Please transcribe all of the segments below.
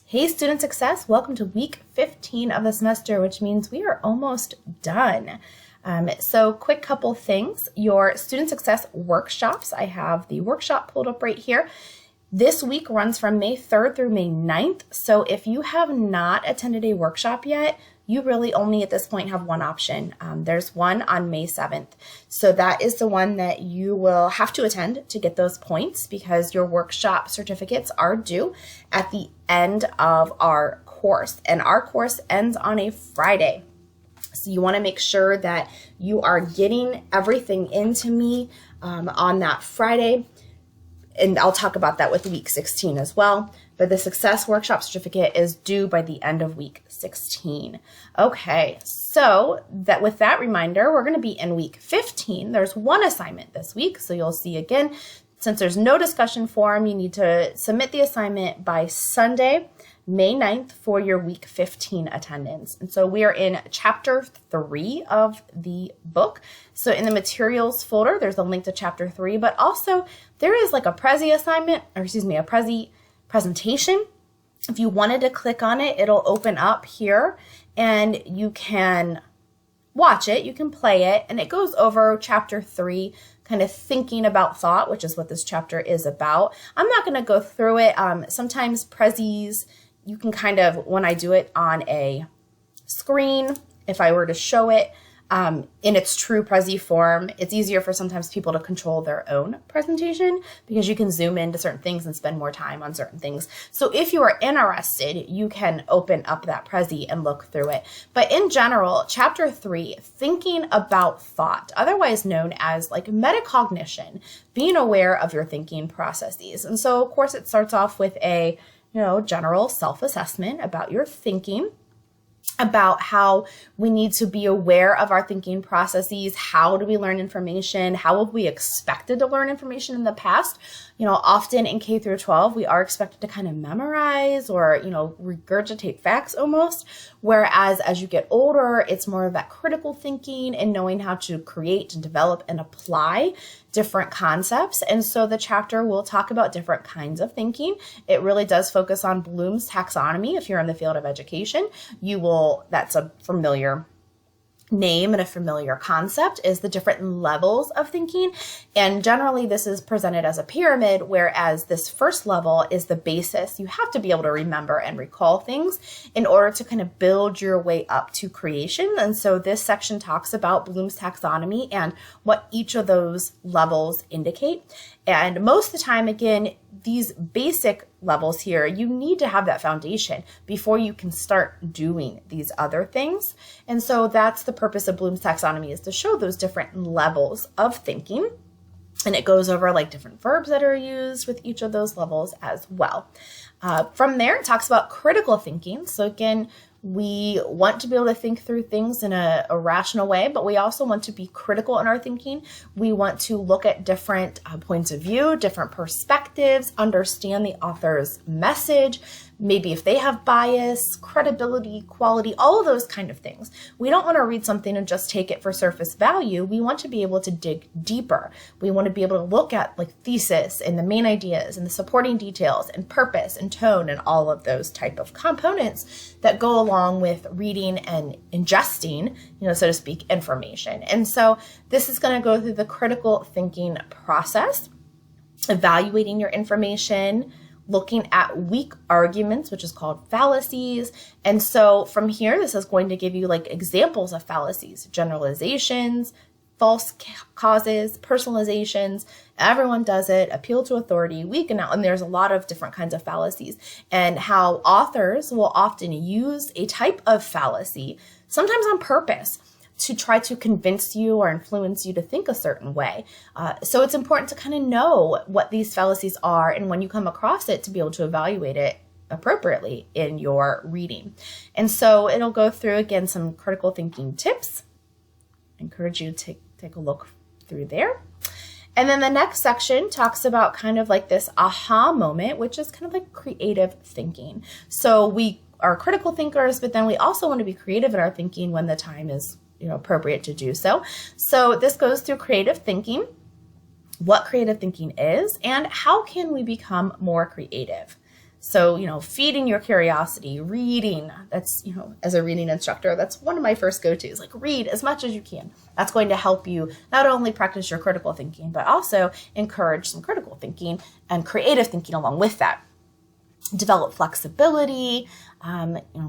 Hey Student Success, welcome to week 15 of the semester, which means we are almost done. So quick couple things, your Student Success workshops, I have the workshop pulled up right here. This week runs from May 3rd through May 9th, so if you have not attended a workshop yet, you really only at this point have one option. There's one on May 7th. So that is the one that you will have to attend to get those points because your workshop certificates are due at the end of our course. And our course ends on a Friday. So you want to make sure that you are getting everything into me on that Friday. And I'll talk about that with week 16 as well. But the Success Workshop Certificate is due by the end of week 16. Okay, so with that reminder, we're going to be in week 15. There's one assignment this week, so you'll see again, since there's no discussion forum, you need to submit the assignment by Sunday, May 9th for your week 15 attendance. And so we are in chapter 3 of the book. So in the materials folder, there's a link to chapter 3, but also there is like a Prezi assignment, or excuse me, a Prezi presentation. If you wanted to click on it, it'll open up here and you can watch it, you can play it, and it goes over chapter 3, kind of thinking about thought, which is what this chapter is about. I'm not going to go through it. Sometimes Prezis, you can kind of, when I do it on a screen, if I were to show it in its true Prezi form, it's easier for sometimes people to control their own presentation because you can zoom into certain things and spend more time on certain things. So if you are interested, you can open up that Prezi and look through it. But in general, chapter 3, thinking about thought, otherwise known as like metacognition, being aware of your thinking processes. And so of course it starts off with a general self-assessment about your thinking, about how we need to be aware of our thinking processes. How do we learn information? How have we expected to learn information in the past? Often in K through 12, we are expected to kind of memorize or, regurgitate facts almost. Whereas as you get older, it's more of that critical thinking and knowing how to create and develop and apply different concepts. And so the chapter will talk about different kinds of thinking. It really does focus on Bloom's taxonomy. If you're in the field of education, that's a familiar name and a familiar concept, is the different levels of thinking. And generally this is presented as a pyramid, whereas this first level is the basis. You have to be able to remember and recall things in order to kind of build your way up to creation. And so this section talks about Bloom's taxonomy and what each of those levels indicate. And most of the time, again, these basic levels here, you need to have that foundation before you can start doing these other things. And so that's the purpose of Bloom's taxonomy, is to show those different levels of thinking. And it goes over like different verbs that are used with each of those levels as well. From there, it talks about critical thinking. So again, we want to be able to think through things in a rational way, but we also want to be critical in our thinking. We want to look at different points of view, different perspectives, understand the author's message, maybe if they have bias, credibility, quality, all of those kind of things. We don't want to read something and just take it for surface value. We want to be able to dig deeper. We want to be able to look at like thesis and the main ideas and the supporting details and purpose and tone and all of those type of components that go along with reading and ingesting, so to speak, information. And so this is going to go through the critical thinking process, evaluating your information, looking at weak arguments, which is called fallacies. And so from here, this is going to give you like examples of fallacies, generalizations, false causes, personalizations. Everyone does it, appeal to authority, weaken out, and there's a lot of different kinds of fallacies, and how authors will often use a type of fallacy, sometimes on purpose, to try to convince you or influence you to think a certain way. So it's important to kind of know what these fallacies are, and when you come across it, to be able to evaluate it appropriately in your reading. And so it'll go through, again, some critical thinking tips. I encourage you to take a look through there. And then the next section talks about kind of like this aha moment, which is kind of like creative thinking. So we are critical thinkers, but then we also want to be creative in our thinking when the time is appropriate to do so. So this goes through creative thinking, what creative thinking is, and how can we become more creative. So, feeding your curiosity, reading, that's, as a reading instructor, that's one of my first go-tos, like read as much as you can. That's going to help you not only practice your critical thinking, but also encourage some critical thinking and creative thinking along with that. Develop flexibility,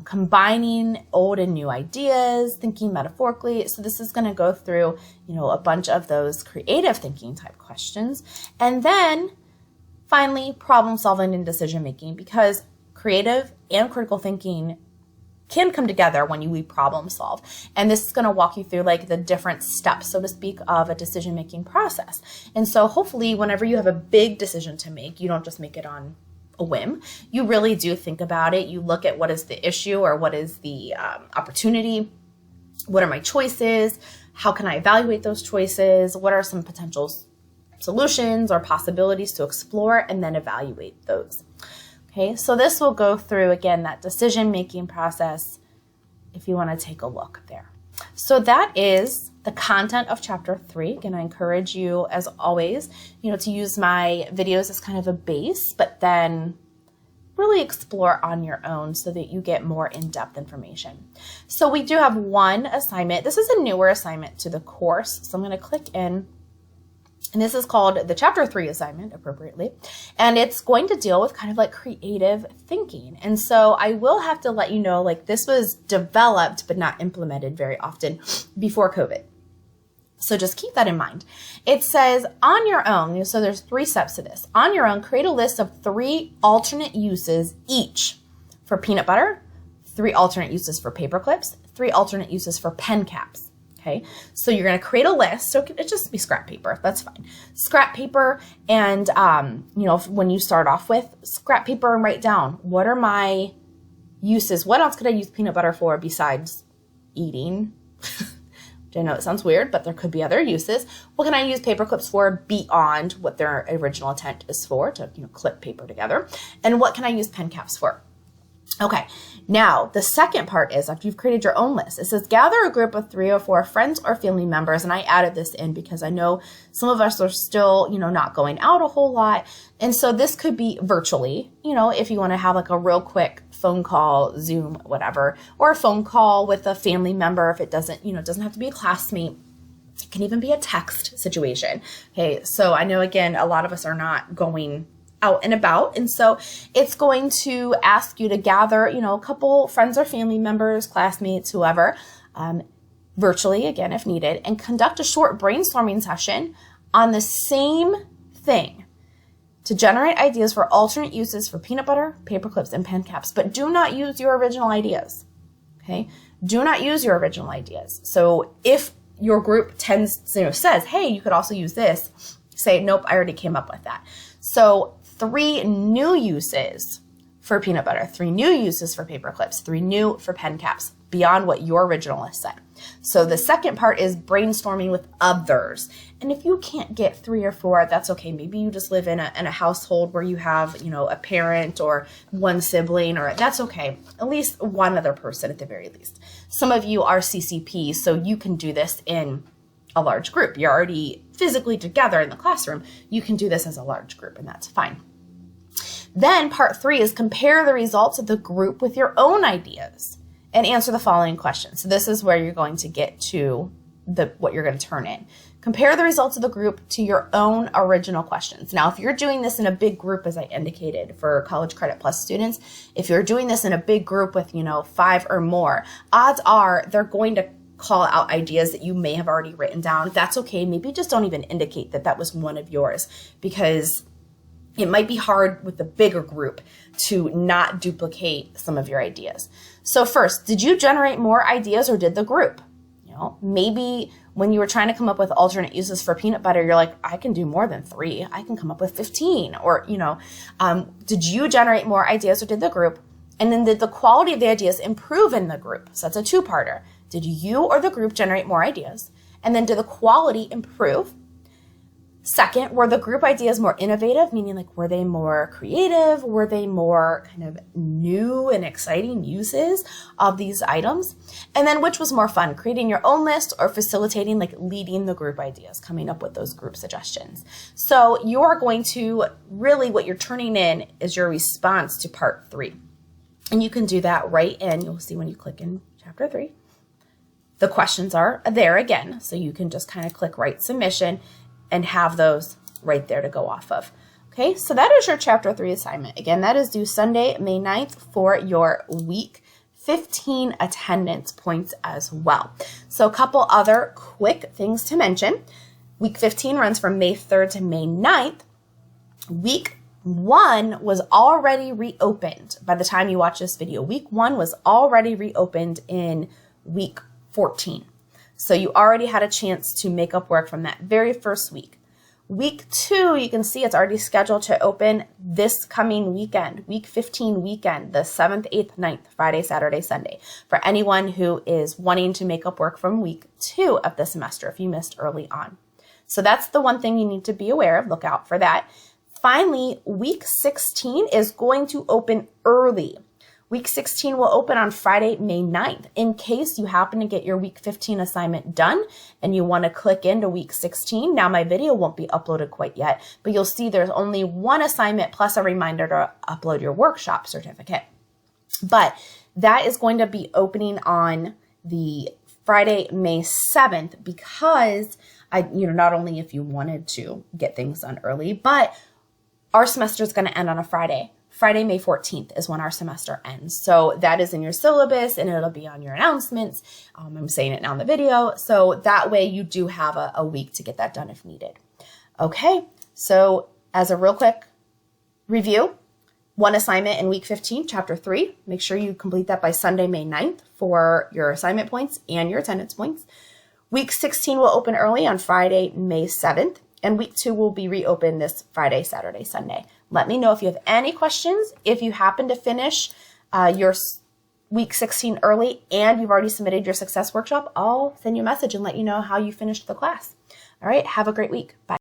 combining old and new ideas, thinking metaphorically. So this is going to go through, a bunch of those creative thinking type questions. And then finally, problem solving and decision making, because creative and critical thinking can come together when we problem solve. And this is going to walk you through like the different steps, so to speak, of a decision making process. And so hopefully whenever you have a big decision to make, you don't just make it on a whim. You really do think about it. You look at what is the issue or what is the opportunity. What are my choices? How can I evaluate those choices? What are some potential solutions or possibilities to explore, and then evaluate those. Okay, so this will go through, again, that decision-making process if you want to take a look there. So that is the content of chapter 3. Again, I encourage you, as always, to use my videos as kind of a base, but then really explore on your own so that you get more in-depth information. So we do have one assignment. This is a newer assignment to the course. So I'm going to click in. And this is called the Chapter 3 assignment, appropriately. And it's going to deal with kind of like creative thinking. And so I will have to let you know, like, this was developed but not implemented very often before COVID. So just keep that in mind. It says on your own, so there's 3 steps to this. On your own, create a list of 3 alternate uses each for peanut butter, 3 alternate uses for paper clips, 3 alternate uses for pen caps. Okay, so you're going to create a list. So it just be scrap paper. That's fine. Scrap paper. And, when you start off with scrap paper and write down, what are my uses? What else could I use peanut butter for besides eating? I know it sounds weird, but there could be other uses. What can I use paper clips for beyond what their original intent is for, to clip paper together? And what can I use pen caps for? Okay, now the second part is, after you've created your own list, it says gather a group of 3 or 4 friends or family members. And I added this in because I know some of us are still, not going out a whole lot. And so this could be virtually, if you want to have like a real quick phone call, Zoom, whatever, or a phone call with a family member. If it doesn't, it doesn't have to be a classmate. It can even be a text situation. Okay, so I know, again, a lot of us are not going out and about. And so it's going to ask you to gather, a couple friends or family members, classmates, whoever, virtually, again, if needed, and conduct a short brainstorming session on the same thing to generate ideas for alternate uses for peanut butter, paper clips, and pen caps. But do not use your original ideas. Okay? Do not use your original ideas. So if your group says, hey, you could also use this, say, nope, I already came up with that. So 3 new uses for peanut butter, 3 new uses for paper clips, 3 new for pen caps, beyond what your original list said. So the second part is brainstorming with others. And if you can't get 3 or 4, that's okay. Maybe you just live in a household where you have, a parent or one sibling, or that's okay. At least one other person at the very least. Some of you are CCP, so you can do this in a large group. You're already physically together in the classroom. You can do this as a large group, and that's fine. Then part 3 is compare the results of the group with your own ideas and answer the following questions. So this is where you're going to get to what you're going to turn in. Compare the results of the group to your own original questions. Now, if you're doing this in a big group, as I indicated for College Credit Plus students, if you're doing this in a big group with, 5 or more, odds are they're going to call out ideas that you may have already written down. That's okay. Maybe just don't even indicate that that was one of yours, because it might be hard with the bigger group to not duplicate some of your ideas. So first, did you generate more ideas or did the group? Maybe when you were trying to come up with alternate uses for peanut butter, you're like, I can do more than 3. I can come up with 15. Or, did you generate more ideas or did the group? And then did the quality of the ideas improve in the group? So that's a 2-parter. Did you or the group generate more ideas? And then did the quality improve? Second, were the group ideas more innovative, meaning like were they more creative? Were they more kind of new and exciting uses of these items? And then which was more fun, creating your own list or facilitating, like leading the group ideas, coming up with those group suggestions? So you are going to really, what you're turning in is your response to part 3. And you can do that right in, you'll see when you click in chapter 3. The questions are there again, so you can just kind of click write submission and have those right there to go off of. Okay, so that is your chapter 3 assignment. Again, that is due Sunday, May 9th for your week 15 attendance points as well. So a couple other quick things to mention. Week 15 runs from May 3rd to May 9th. Week 1 was already reopened by the time you watch this video. Week 1 was already reopened in week 14. So you already had a chance to make up work from that very first week. Week 2, you can see it's already scheduled to open this coming weekend, week 15 weekend, the 7th, 8th, 9th, Friday, Saturday, Sunday, for anyone who is wanting to make up work from week 2 of the semester if you missed early on. So that's the one thing you need to be aware of. Look out for that. Finally, week 16 is going to open early. Week 16 will open on Friday, May 9th. In case you happen to get your week 15 assignment done and you want to click into week 16, now my video won't be uploaded quite yet, but you'll see there's only one assignment plus a reminder to upload your workshop certificate. But that is going to be opening on the Friday, May 7th because not only if you wanted to get things done early, but our semester is going to end on a Friday. Friday, May 14th is when our semester ends. So that is in your syllabus and it'll be on your announcements. I'm saying it now in the video. So that way you do have a week to get that done if needed. Okay, so as a real quick review, one assignment in week 15, chapter 3. Make sure you complete that by Sunday, May 9th for your assignment points and your attendance points. Week 16 will open early on Friday, May 7th. And week 2 will be reopened this Friday, Saturday, Sunday. Let me know if you have any questions. If you happen to finish your week 16 early and you've already submitted your success workshop, I'll send you a message and let you know how you finished the class. All right, have a great week. Bye.